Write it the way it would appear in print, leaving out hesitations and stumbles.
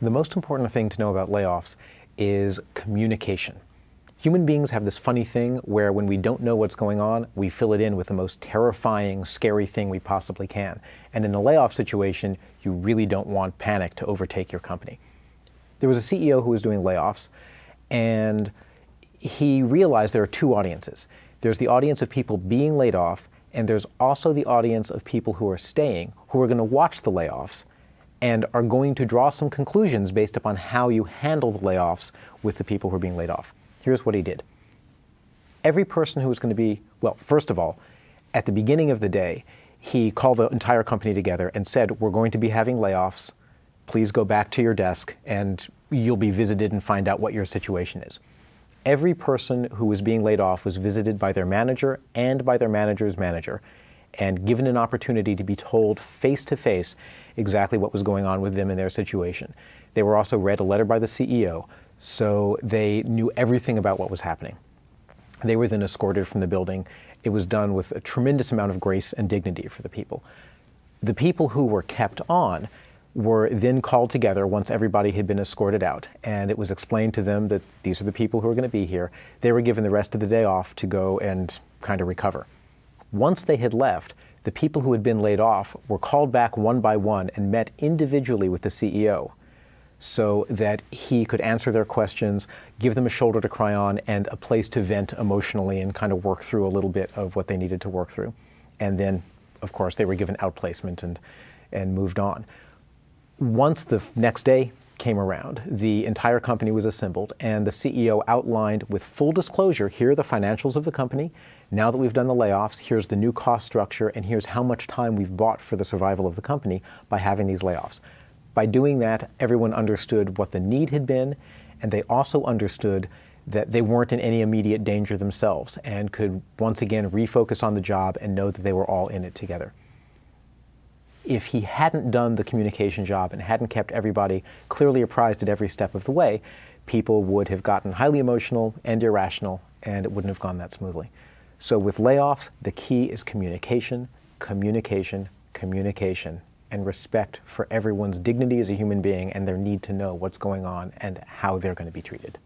The most important thing to know about layoffs is communication. Human beings have this funny thing where when we don't know what's going on, we fill it in with the most terrifying, scary thing we possibly can. And in a layoff situation, you really don't want panic to overtake your company. There was a CEO who was doing layoffs, and he realized there are two audiences. There's the audience of people being laid off, and there's also the audience of people who are staying, who are going to watch the layoffs and are going to draw some conclusions based upon how you handle the layoffs with the people who are being laid off. Here's what he did. Every person who was going to be, well, first of all, at the beginning of the day, he called the entire company together and said, we're going to be having layoffs. Please go back to your desk and you'll be visited and find out what your situation is. Every person who was being laid off was visited by their manager and by their manager's manager and given an opportunity to be told face to face exactly what was going on with them and their situation. They were also read a letter by the CEO, so they knew everything about what was happening. They were then escorted from the building. It was done with a tremendous amount of grace and dignity for the people. The people who were kept on were then called together once everybody had been escorted out, and it was explained to them that these are the people who are going to be here. They were given the rest of the day off to go and kind of recover. Once they had left, the people who had been laid off were called back one by one and met individually with the CEO so that he could answer their questions, give them a shoulder to cry on, and a place to vent emotionally and kind of work through a little bit of what they needed to work through. And then, of course, they were given outplacement and moved on. Once the next day came around, the entire company was assembled, and the CEO outlined with full disclosure, here are the financials of the company. Now that we've done the layoffs, here's the new cost structure, and here's how much time we've bought for the survival of the company by having these layoffs. By doing that, everyone understood what the need had been, and they also understood that they weren't in any immediate danger themselves and could once again refocus on the job and know that they were all in it together. If he hadn't done the communication job and hadn't kept everybody clearly apprised at every step of the way, people would have gotten highly emotional and irrational, and it wouldn't have gone that smoothly. So with layoffs, the key is communication, communication, communication, and respect for everyone's dignity as a human being and their need to know what's going on and how they're going to be treated.